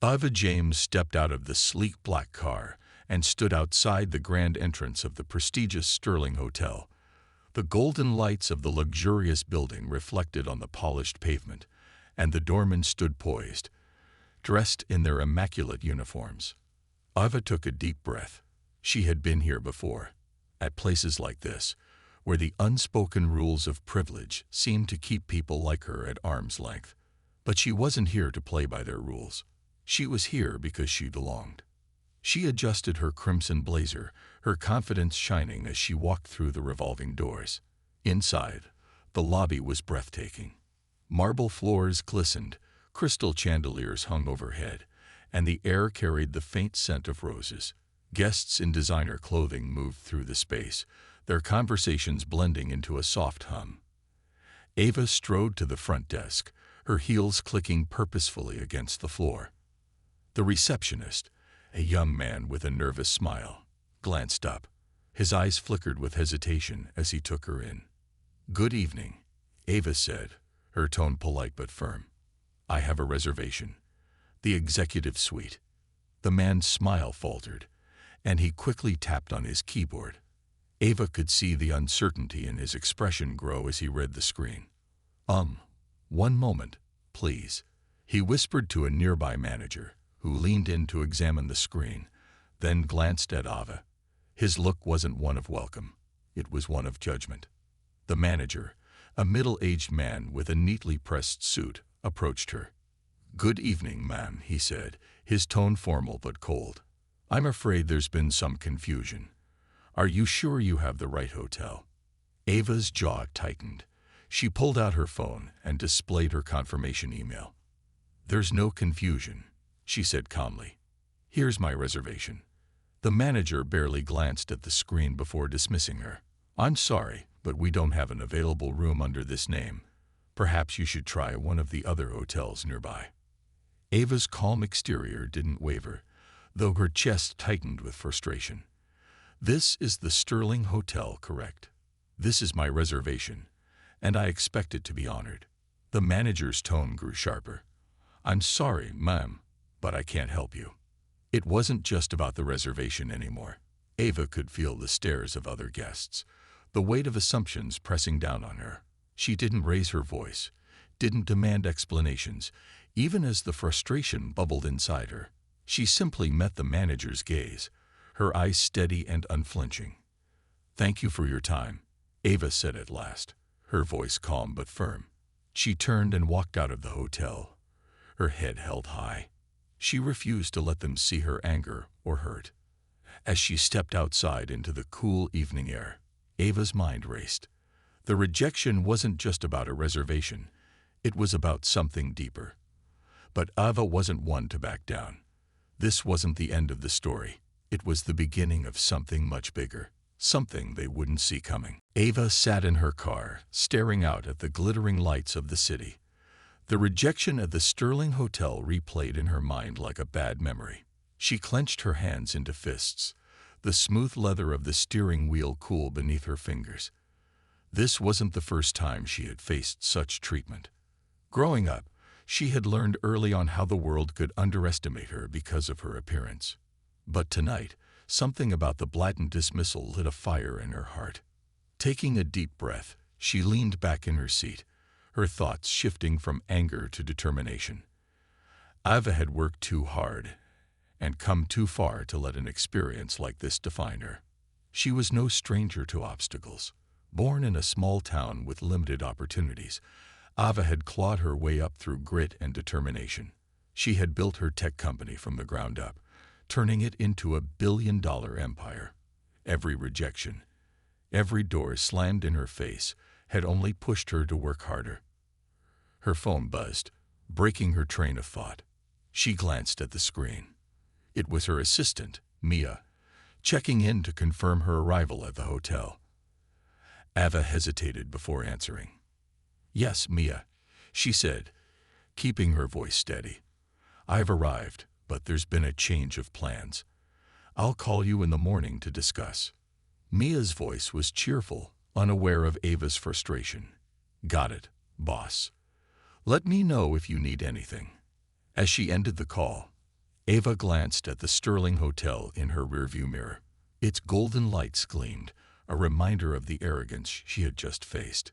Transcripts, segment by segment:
Ava James stepped out of the sleek black car and stood outside the grand entrance of the prestigious Sterling Hotel. The golden lights of the luxurious building reflected on the polished pavement, and the doormen stood poised, dressed in their immaculate uniforms. Ava took a deep breath. She had been here before, at places like this, where the unspoken rules of privilege seemed to keep people like her at arm's length. But she wasn't here to play by their rules. She was here because she belonged. She adjusted her crimson blazer, her confidence shining as she walked through the revolving doors. Inside, the lobby was breathtaking. Marble floors glistened, crystal chandeliers hung overhead, and the air carried the faint scent of roses. Guests in designer clothing moved through the space, their conversations blending into a soft hum. Ava strode to the front desk, her heels clicking purposefully against the floor. The receptionist, a young man with a nervous smile, glanced up. His eyes flickered with hesitation as he took her in. "Good evening," Ava said, her tone polite but firm. "I have a reservation. The executive suite." The man's smile faltered, and he quickly tapped on his keyboard. Ava could see the uncertainty in his expression grow as he read the screen. "One moment, please," he whispered to a nearby manager, who leaned in to examine the screen, then glanced at Ava. His look wasn't one of welcome. It was one of judgment. The manager, a middle-aged man with a neatly pressed suit, approached her. "Good evening, ma'am," he said, his tone formal but cold. "I'm afraid there's been some confusion. Are you sure you have the right hotel?" Ava's jaw tightened. She pulled out her phone and displayed her confirmation email. "There's no confusion," she said calmly. "Here's my reservation." The manager barely glanced at the screen before dismissing her. "I'm sorry, but we don't have an available room under this name. Perhaps you should try one of the other hotels nearby." Ava's calm exterior didn't waver, though her chest tightened with frustration. "This is the Sterling Hotel, correct? This is my reservation, and I expect it to be honored." The manager's tone grew sharper. "I'm sorry, ma'am, but I can't help you." It wasn't just about the reservation anymore. Ava could feel the stares of other guests, the weight of assumptions pressing down on her. She didn't raise her voice, didn't demand explanations, even as the frustration bubbled inside her. She simply met the manager's gaze, her eyes steady and unflinching. "Thank you for your time," Ava said at last, her voice calm but firm. She turned and walked out of the hotel, her head held high. She refused to let them see her anger or hurt. As she stepped outside into the cool evening air, Ava's mind raced. The rejection wasn't just about a reservation, it was about something deeper. But Ava wasn't one to back down. This wasn't the end of the story. It was the beginning of something much bigger, something they wouldn't see coming. Ava sat in her car, staring out at the glittering lights of the city. The rejection at the Sterling Hotel replayed in her mind like a bad memory. She clenched her hands into fists, the smooth leather of the steering wheel cool beneath her fingers. This wasn't the first time she had faced such treatment. Growing up, she had learned early on how the world could underestimate her because of her appearance. But tonight, something about the blatant dismissal lit a fire in her heart. Taking a deep breath, she leaned back in her seat, her thoughts shifting from anger to determination. Ava had worked too hard and come too far to let an experience like this define her. She was no stranger to obstacles. Born in a small town with limited opportunities, Ava had clawed her way up through grit and determination. She had built her tech company from the ground up, turning it into a billion-dollar empire. Every rejection, every door slammed in her face, had only pushed her to work harder. Her phone buzzed, breaking her train of thought. She glanced at the screen. It was her assistant, Mia, checking in to confirm her arrival at the hotel. Ava hesitated before answering. "Yes, Mia," she said, keeping her voice steady. "I've arrived, but there's been a change of plans. I'll call you in the morning to discuss." Mia's voice was cheerful, unaware of Ava's frustration. "Got it, boss. Let me know if you need anything." As she ended the call, Ava glanced at the Sterling Hotel in her rearview mirror. Its golden lights gleamed, a reminder of the arrogance she had just faced.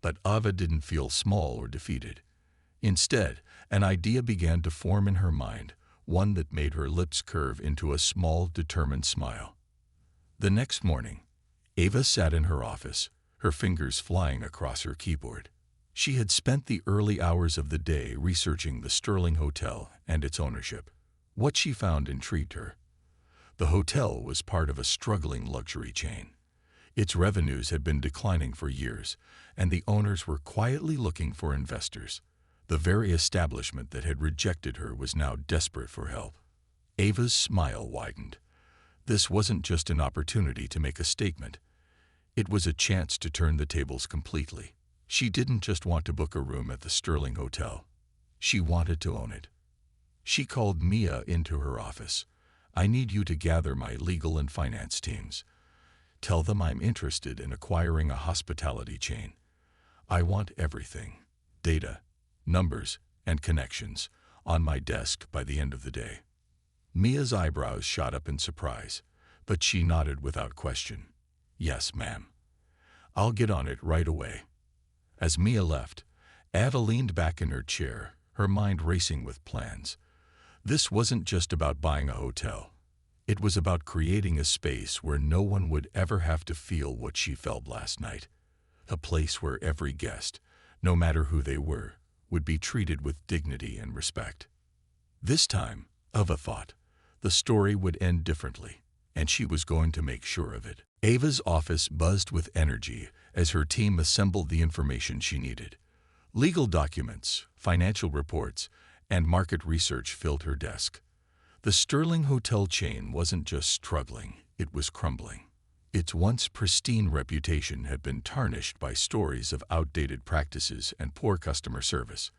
But Ava didn't feel small or defeated. Instead, an idea began to form in her mind, one that made her lips curve into a small, determined smile. The next morning, Ava sat in her office, her fingers flying across her keyboard. She had spent the early hours of the day researching the Sterling Hotel and its ownership. What she found intrigued her. The hotel was part of a struggling luxury chain. Its revenues had been declining for years, and the owners were quietly looking for investors. The very establishment that had rejected her was now desperate for help. Ava's smile widened. This wasn't just an opportunity to make a statement. It was a chance to turn the tables completely. She didn't just want to book a room at the Sterling Hotel. She wanted to own it. She called Mia into her office. "I need you to gather my legal and finance teams. Tell them I'm interested in acquiring a hospitality chain. I want everything, data, numbers, and connections, on my desk by the end of the day." Mia's eyebrows shot up in surprise, but she nodded without question. "Yes, ma'am. I'll get on it right away." As Mia left, Ava leaned back in her chair, her mind racing with plans. This wasn't just about buying a hotel. It was about creating a space where no one would ever have to feel what she felt last night. A place where every guest, no matter who they were, would be treated with dignity and respect. This time, Ava thought, the story would end differently, and she was going to make sure of it. Ava's office buzzed with energy as her team assembled the information she needed. Legal documents, financial reports, and market research filled her desk. The Sterling Hotel chain wasn't just struggling, it was crumbling. Its once pristine reputation had been tarnished by stories of outdated practices and poor customer service.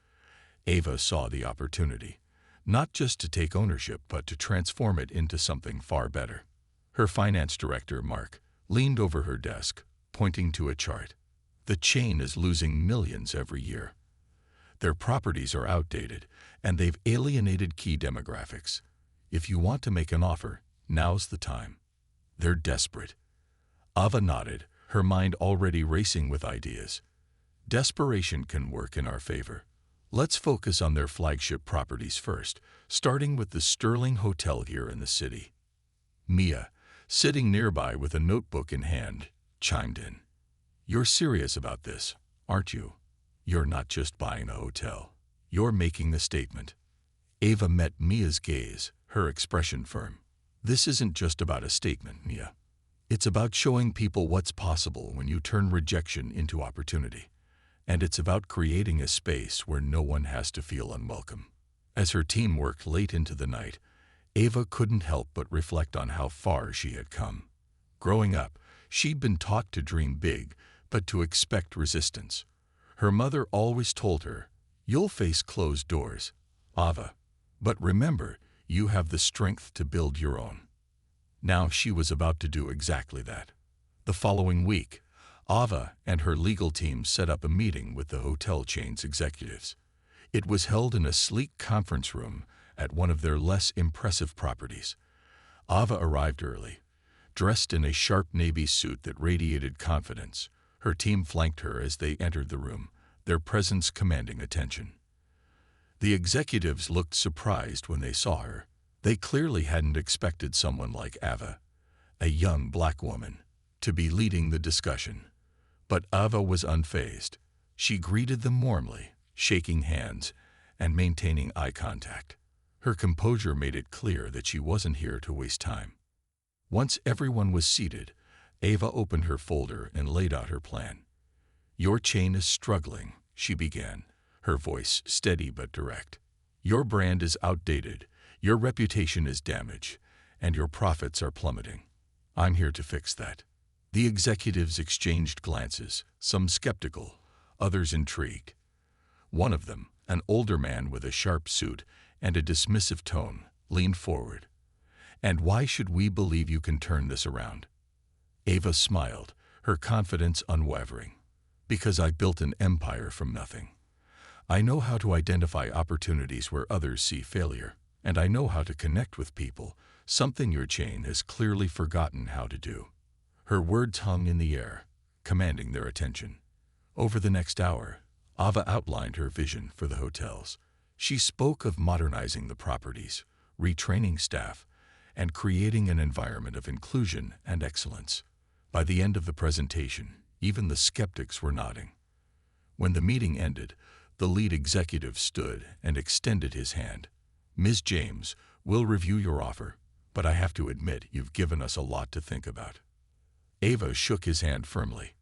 Ava saw the opportunity, not just to take ownership but to transform it into something far better. Her finance director, Mark, leaned over her desk, pointing to a chart. "The chain is losing millions every year. Their properties are outdated, and they've alienated key demographics. If you want to make an offer, now's the time. They're desperate." Ava nodded, her mind already racing with ideas. Desperation can work in our favor. Let's focus on their flagship properties first, starting with the Sterling Hotel here in the city. Mia, sitting nearby with a notebook in hand, chimed in. "You're serious about this, aren't you? You're not just buying a hotel. You're making a statement." Ava met Mia's gaze, her expression firm. "This isn't just about a statement, Mia. It's about showing people what's possible when you turn rejection into opportunity. And it's about creating a space where no one has to feel unwelcome." As her team worked late into the night, Ava couldn't help but reflect on how far she had come. Growing up, she'd been taught to dream big, but to expect resistance. Her mother always told her, "You'll face closed doors, Ava, but remember, you have the strength to build your own." Now she was about to do exactly that. The following week, Ava and her legal team set up a meeting with the hotel chain's executives. It was held in a sleek conference room at one of their less impressive properties. Ava arrived early, dressed in a sharp navy suit that radiated confidence. Her team flanked her as they entered the room, their presence commanding attention. The executives looked surprised when they saw her. They clearly hadn't expected someone like Ava, a young black woman, to be leading the discussion. But Ava was unfazed. She greeted them warmly, shaking hands and maintaining eye contact. Her composure made it clear that she wasn't here to waste time. Once everyone was seated, Ava opened her folder and laid out her plan. "Your chain is struggling," she began, her voice steady but direct. "Your brand is outdated, your reputation is damaged, and your profits are plummeting. I'm here to fix that." The executives exchanged glances, some skeptical, others intrigued. One of them, an older man with a sharp suit and a dismissive tone, leaned forward. "And why should we believe you can turn this around?" Ava smiled, her confidence unwavering. "Because I built an empire from nothing. I know how to identify opportunities where others see failure, and I know how to connect with people, something your chain has clearly forgotten how to do." Her words hung in the air, commanding their attention. Over the next hour, Ava outlined her vision for the hotels. She spoke of modernizing the properties, retraining staff, and creating an environment of inclusion and excellence. By the end of the presentation, even the skeptics were nodding. When the meeting ended, the lead executive stood and extended his hand. "Ms. James, we'll review your offer, but I have to admit you've given us a lot to think about." Ava shook his hand firmly.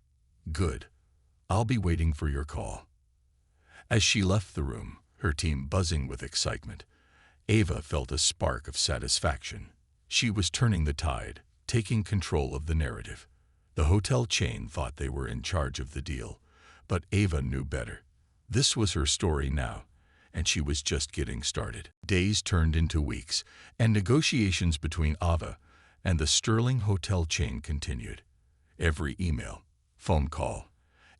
"Good. I'll be waiting for your call." As she left the room, her team buzzing with excitement, Ava felt a spark of satisfaction. She was turning the tide, taking control of the narrative. The hotel chain thought they were in charge of the deal, but Ava knew better. This was her story now, and she was just getting started. Days turned into weeks, and negotiations between Ava and the Sterling hotel chain continued. Every email, phone call,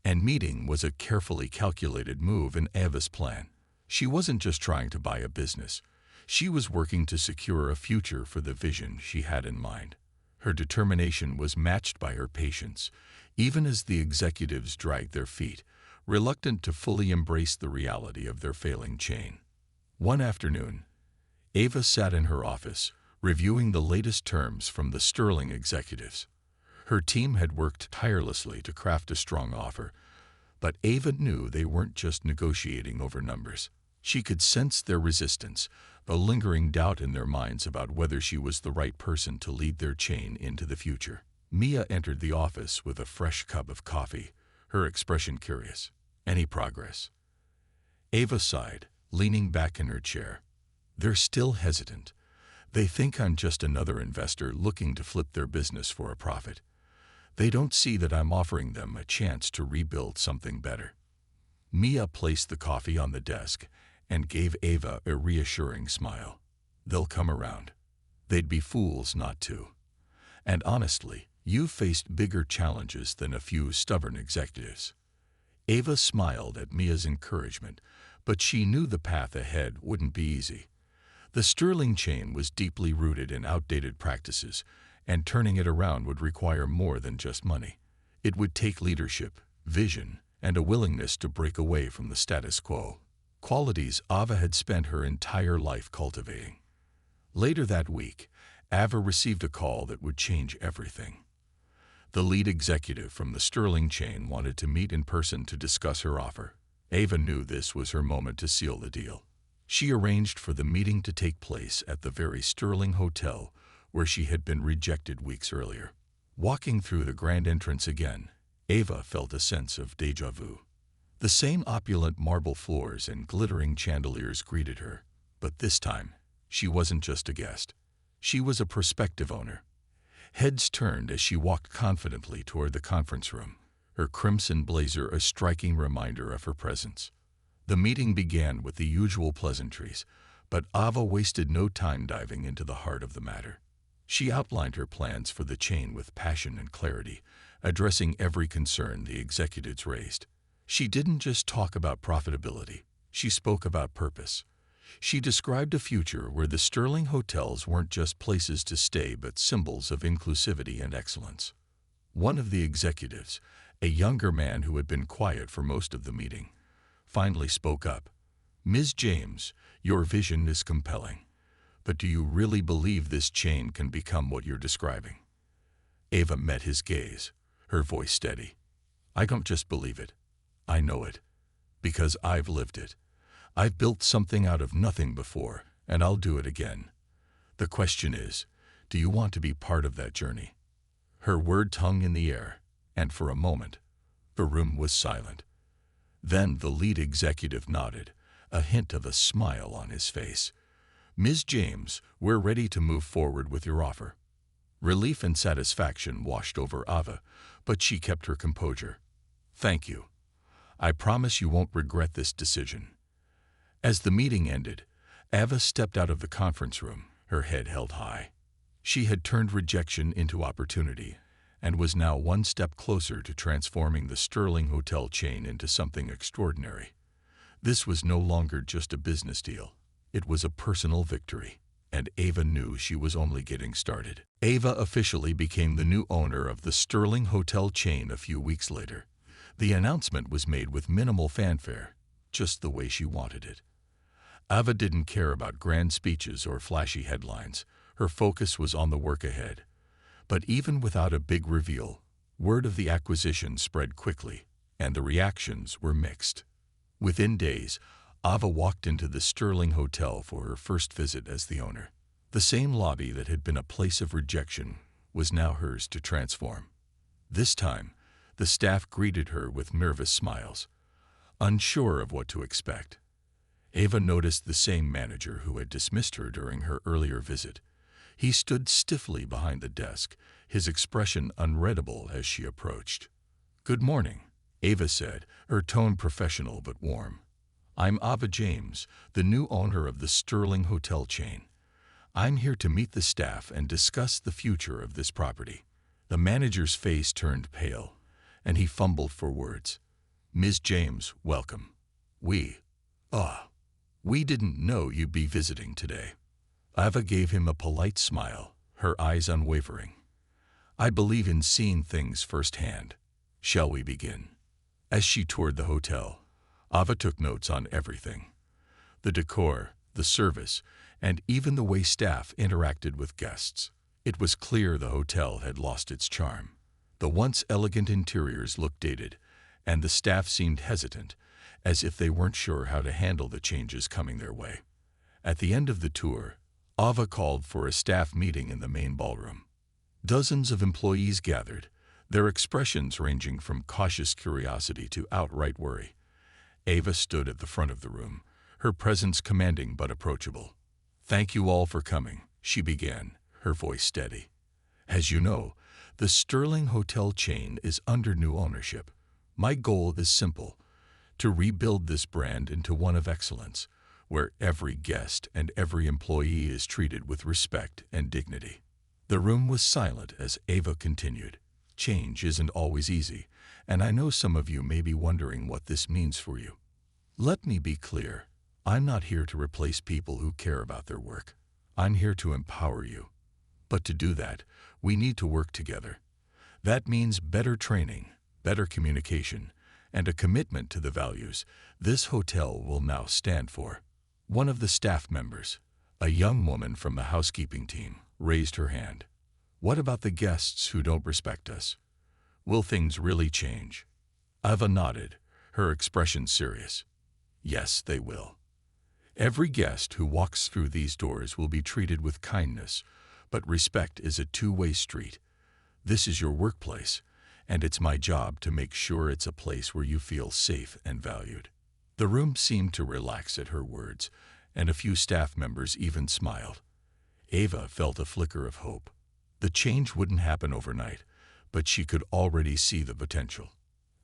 and meeting was a carefully calculated move in Ava's plan. She wasn't just trying to buy a business. She was working to secure a future for the vision she had in mind. Her determination was matched by her patience, even as the executives dragged their feet, reluctant to fully embrace the reality of their failing chain. One afternoon, Ava sat in her office, reviewing the latest terms from the Sterling executives. Her team had worked tirelessly to craft a strong offer, but Ava knew they weren't just negotiating over numbers. She could sense their resistance, a lingering doubt in their minds about whether she was the right person to lead their chain into the future. Mia entered the office with a fresh cup of coffee, her expression curious. "Any progress?" Ava sighed, leaning back in her chair. "They're still hesitant. They think I'm just another investor looking to flip their business for a profit. They don't see that I'm offering them a chance to rebuild something better." Mia placed the coffee on the desk and gave Ava a reassuring smile. "They'll come around. They'd be fools not to. And honestly, you've faced bigger challenges than a few stubborn executives." Ava smiled at Mia's encouragement, but she knew the path ahead wouldn't be easy. The Sterling chain was deeply rooted in outdated practices, and turning it around would require more than just money. It would take leadership, vision, and a willingness to break away from the status quo, qualities Ava had spent her entire life cultivating. Later that week, Ava received a call that would change everything. The lead executive from the Sterling chain wanted to meet in person to discuss her offer. Ava knew this was her moment to seal the deal. She arranged for the meeting to take place at the very Sterling hotel where she had been rejected weeks earlier. Walking through the grand entrance again, Ava felt a sense of déjà vu. The same opulent marble floors and glittering chandeliers greeted her, but this time, she wasn't just a guest. She was a prospective owner. Heads turned as she walked confidently toward the conference room, her crimson blazer a striking reminder of her presence. The meeting began with the usual pleasantries, but Ava wasted no time diving into the heart of the matter. She outlined her plans for the chain with passion and clarity, addressing every concern the executives raised. She didn't just talk about profitability, she spoke about purpose. She described a future where the Sterling hotels weren't just places to stay but symbols of inclusivity and excellence. One of the executives, a younger man who had been quiet for most of the meeting, finally spoke up. "Ms. James, your vision is compelling, but do you really believe this chain can become what you're describing?" Ava met his gaze, her voice steady. "I don't just believe it. I know it. Because I've lived it. I've built something out of nothing before, and I'll do it again. The question is, do you want to be part of that journey?" Her words hung in the air, and for a moment, the room was silent. Then the lead executive nodded, a hint of a smile on his face. "Ms. James, we're ready to move forward with your offer." Relief and satisfaction washed over Ava, but she kept her composure. "Thank you. I promise you won't regret this decision." As the meeting ended, Ava stepped out of the conference room, her head held high. She had turned rejection into opportunity and was now one step closer to transforming the Sterling hotel chain into something extraordinary. This was no longer just a business deal. It was a personal victory, and Ava knew she was only getting started. Ava officially became the new owner of the Sterling Hotel chain a few weeks later. The announcement was made with minimal fanfare, just the way she wanted it. Ava didn't care about grand speeches or flashy headlines. Her focus was on the work ahead. But even without a big reveal, word of the acquisition spread quickly, and the reactions were mixed. Within days, Ava walked into the Sterling Hotel for her first visit as the owner. The same lobby that had been a place of rejection was now hers to transform. This time, the staff greeted her with nervous smiles, unsure of what to expect. Ava noticed the same manager who had dismissed her during her earlier visit. He stood stiffly behind the desk, his expression unreadable as she approached. "Good morning," Ava said, her tone professional but warm. "I'm Ava James, the new owner of the Sterling Hotel chain. I'm here to meet the staff and discuss the future of this property." The manager's face turned pale, and he fumbled for words. "Ms. James, welcome. We didn't know you'd be visiting today." Ava gave him a polite smile, her eyes unwavering. "I believe in seeing things firsthand. Shall we begin?" As she toured the hotel, Ava took notes on everything: the decor, the service, and even the way staff interacted with guests. It was clear the hotel had lost its charm. The once elegant interiors looked dated, and the staff seemed hesitant, as if they weren't sure how to handle the changes coming their way. At the end of the tour, Ava called for a staff meeting in the main ballroom. Dozens of employees gathered, their expressions ranging from cautious curiosity to outright worry. Ava stood at the front of the room, her presence commanding but approachable. "Thank you all for coming," she began, her voice steady. "As you know, the Sterling Hotel chain is under new ownership. My goal is simple: to rebuild this brand into one of excellence, where every guest and every employee is treated with respect and dignity." The room was silent as Ava continued. "Change isn't always easy, and I know some of you may be wondering what this means for you. Let me be clear. I'm not here to replace people who care about their work. I'm here to empower you. But to do that, we need to work together. That means better training, better communication, and a commitment to the values this hotel will now stand for." One of the staff members, a young woman from the housekeeping team, raised her hand. "What about the guests who don't respect us? Will things really change?" Ava nodded, her expression serious. "Yes, they will. Every guest who walks through these doors will be treated with kindness, but respect is a two-way street. This is your workplace, and it's my job to make sure it's a place where you feel safe and valued." The room seemed to relax at her words, and a few staff members even smiled. Ava felt a flicker of hope. The change wouldn't happen overnight, but she could already see the potential.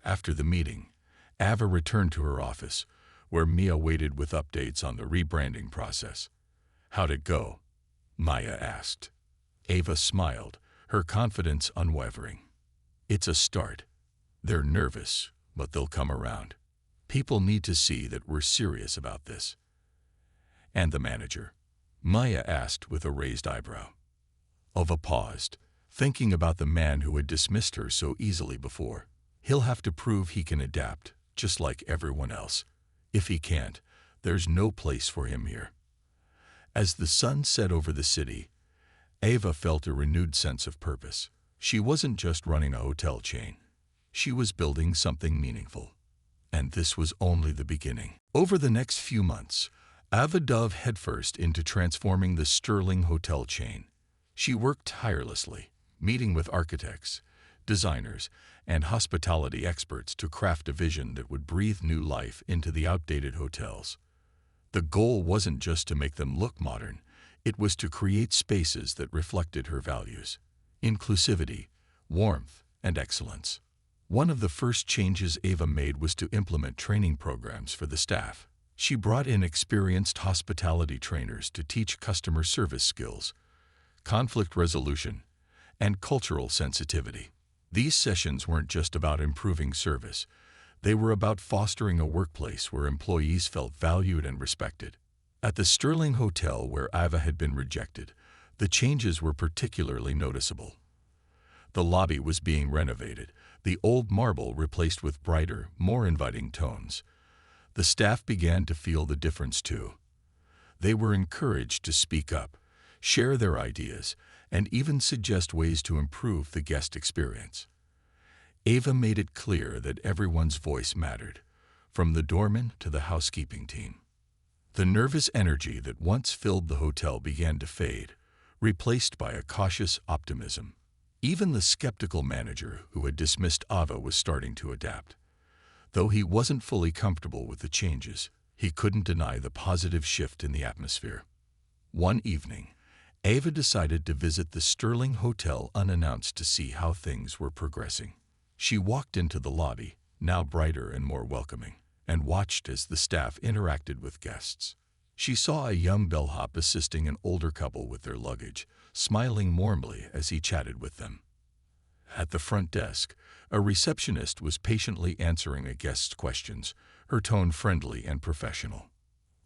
After the meeting, Ava returned to her office, where Mia waited with updates on the rebranding process. "How'd it go?" Maya asked. Ava smiled, her confidence unwavering. "It's a start. They're nervous, but they'll come around. People need to see that we're serious about this." "And the manager?" Maya asked with a raised eyebrow. Ava paused, thinking about the man who had dismissed her so easily before. He'll have to prove he can adapt, just like everyone else. If he can't, there's no place for him here. As the sun set over the city, Ava felt a renewed sense of purpose. She wasn't just running a hotel chain. She was building something meaningful. And this was only the beginning. Over the next few months, Ava dove headfirst into transforming the Sterling Hotel chain. She worked tirelessly, meeting with architects, designers, and hospitality experts to craft a vision that would breathe new life into the outdated hotels. The goal wasn't just to make them look modern, it was to create spaces that reflected her values: inclusivity, warmth, and excellence. One of the first changes Ava made was to implement training programs for the staff. She brought in experienced hospitality trainers to teach customer service skills, conflict resolution, and cultural sensitivity. These sessions weren't just about improving service. They were about fostering a workplace where employees felt valued and respected. At the Sterling Hotel where Ava had been rejected, the changes were particularly noticeable. The lobby was being renovated, the old marble replaced with brighter, more inviting tones. The staff began to feel the difference too. They were encouraged to speak up, share their ideas, and even suggest ways to improve the guest experience. Ava made it clear that everyone's voice mattered, from the doorman to the housekeeping team. The nervous energy that once filled the hotel began to fade, replaced by a cautious optimism. Even the skeptical manager who had dismissed Ava was starting to adapt. Though he wasn't fully comfortable with the changes, he couldn't deny the positive shift in the atmosphere. One evening, Ava decided to visit the Sterling Hotel unannounced to see how things were progressing. She walked into the lobby, now brighter and more welcoming, and watched as the staff interacted with guests. She saw a young bellhop assisting an older couple with their luggage, smiling warmly as he chatted with them. At the front desk, a receptionist was patiently answering a guest's questions, her tone friendly and professional.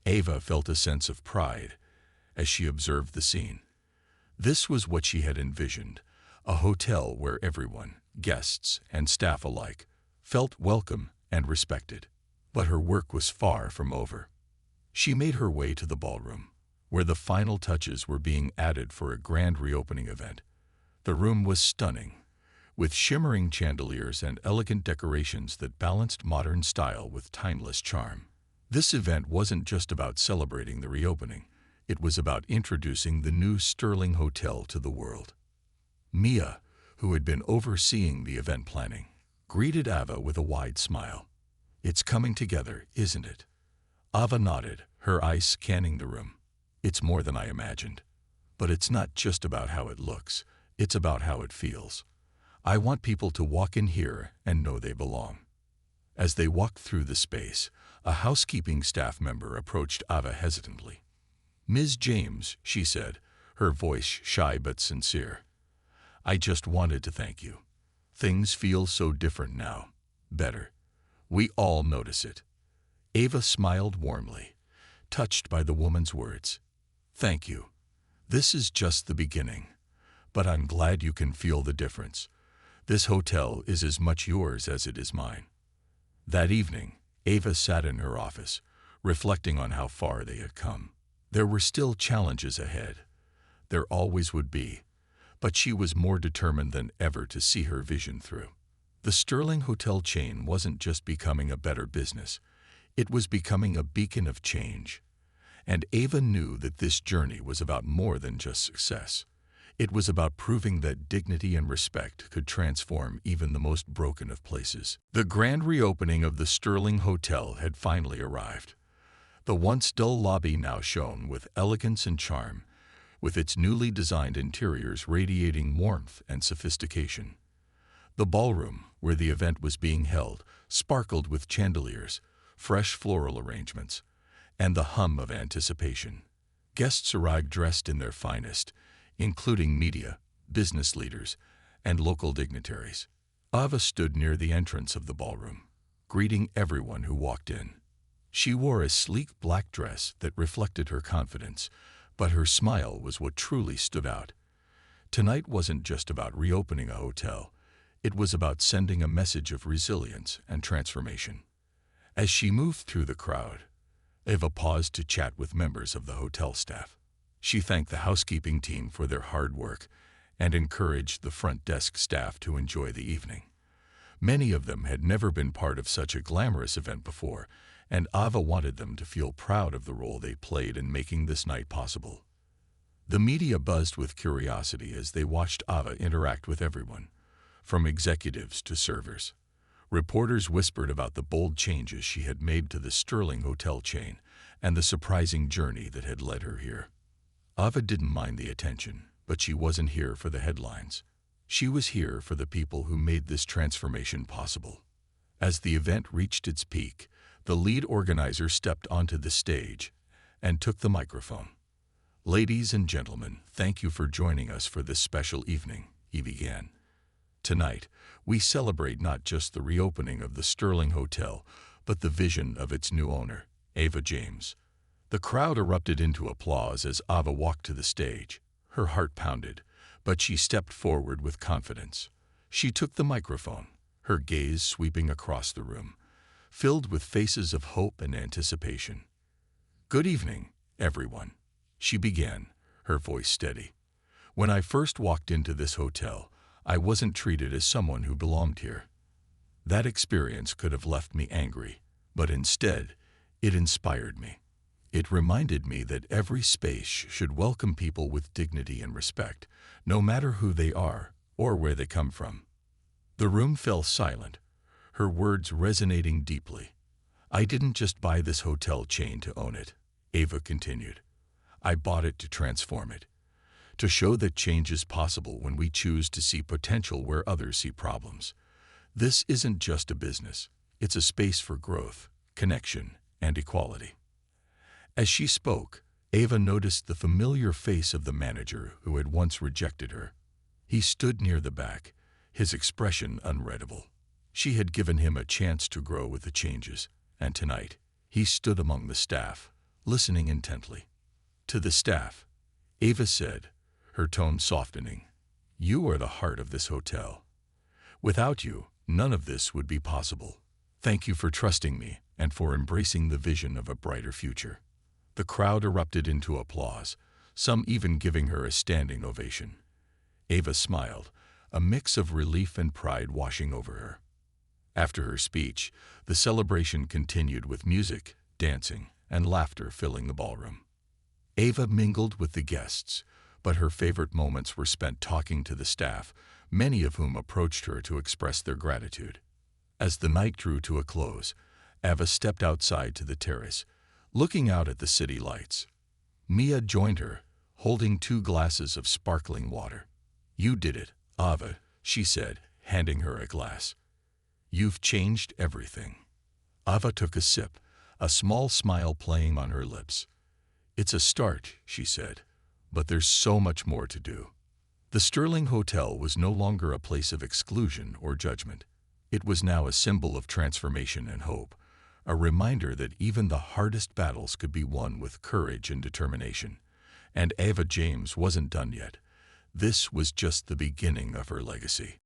Ava felt a sense of pride as she observed the scene. This was what she had envisioned, a hotel where everyone, guests and staff alike, felt welcome and respected. But her work was far from over. She made her way to the ballroom, where the final touches were being added for a grand reopening event. The room was stunning, with shimmering chandeliers and elegant decorations that balanced modern style with timeless charm. This event wasn't just about celebrating the reopening, it was about introducing the new Sterling Hotel to the world. Mia, who had been overseeing the event planning, greeted Ava with a wide smile. "It's coming together, isn't it?" Ava nodded, her eyes scanning the room. "It's more than I imagined. But it's not just about how it looks, it's about how it feels. I want people to walk in here and know they belong." As they walked through the space, a housekeeping staff member approached Ava hesitantly. "Ms. James," she said, her voice shy but sincere, "I just wanted to thank you. Things feel so different now. Better. We all notice it." Ava smiled warmly, touched by the woman's words. "Thank you. This is just the beginning. But I'm glad you can feel the difference. This hotel is as much yours as it is mine." That evening, Ava sat in her office, reflecting on how far they had come. There were still challenges ahead. There always would be. But she was more determined than ever to see her vision through. The Sterling Hotel chain wasn't just becoming a better business. It was becoming a beacon of change. And Ava knew that this journey was about more than just success. It was about proving that dignity and respect could transform even the most broken of places. The grand reopening of the Sterling Hotel had finally arrived. The once dull lobby now shone with elegance and charm, with its newly designed interiors radiating warmth and sophistication. The ballroom, where the event was being held, sparkled with chandeliers, fresh floral arrangements, and the hum of anticipation. Guests arrived dressed in their finest, including media, business leaders, and local dignitaries. Ava stood near the entrance of the ballroom, greeting everyone who walked in. She wore a sleek black dress that reflected her confidence, but her smile was what truly stood out. Tonight wasn't just about reopening a hotel. It was about sending a message of resilience and transformation. As she moved through the crowd, Ava paused to chat with members of the hotel staff. She thanked the housekeeping team for their hard work and encouraged the front desk staff to enjoy the evening. Many of them had never been part of such a glamorous event before, and Ava wanted them to feel proud of the role they played in making this night possible. The media buzzed with curiosity as they watched Ava interact with everyone, from executives to servers. Reporters whispered about the bold changes she had made to the Sterling Hotel chain and the surprising journey that had led her here. Ava didn't mind the attention, but she wasn't here for the headlines. She was here for the people who made this transformation possible. As the event reached its peak, the lead organizer stepped onto the stage and took the microphone. "Ladies and gentlemen, thank you for joining us for this special evening," he began. "Tonight, we celebrate not just the reopening of the Sterling Hotel, but the vision of its new owner, Ava James. The crowd erupted into applause as Ava walked to the stage. Her heart pounded, but she stepped forward with confidence. She took the microphone, her gaze sweeping across the room, filled with faces of hope and anticipation. "Good evening, everyone," she began, her voice steady. "When I first walked into this hotel, I wasn't treated as someone who belonged here. That experience could have left me angry, but instead, it inspired me. It reminded me that every space should welcome people with dignity and respect, no matter who they are or where they come from." The room fell silent, her words resonating deeply. "I didn't just buy this hotel chain to own it," Ava continued. "I bought it to transform it, to show that change is possible when we choose to see potential where others see problems. This isn't just a business, it's a space for growth, connection, and equality." As she spoke, Ava noticed the familiar face of the manager who had once rejected her. He stood near the back, his expression unreadable. She had given him a chance to grow with the changes, and tonight, he stood among the staff, listening intently. To the staff, Ava said, her tone softening, "You are the heart of this hotel. Without you, none of this would be possible. Thank you for trusting me and for embracing the vision of a brighter future." The crowd erupted into applause, some even giving her a standing ovation. Ava smiled, a mix of relief and pride washing over her. After her speech, the celebration continued with music, dancing, and laughter filling the ballroom. Ava mingled with the guests, but her favorite moments were spent talking to the staff, many of whom approached her to express their gratitude. As the night drew to a close, Ava stepped outside to the terrace, looking out at the city lights. Mia joined her, holding 2 glasses of sparkling water. "You did it, Ava," she said, handing her a glass. "You've changed everything." Ava took a sip, a small smile playing on her lips. "It's a start," she said, "but there's so much more to do." The Sterling Hotel was no longer a place of exclusion or judgment. It was now a symbol of transformation and hope, a reminder that even the hardest battles could be won with courage and determination. And Ava James wasn't done yet. This was just the beginning of her legacy.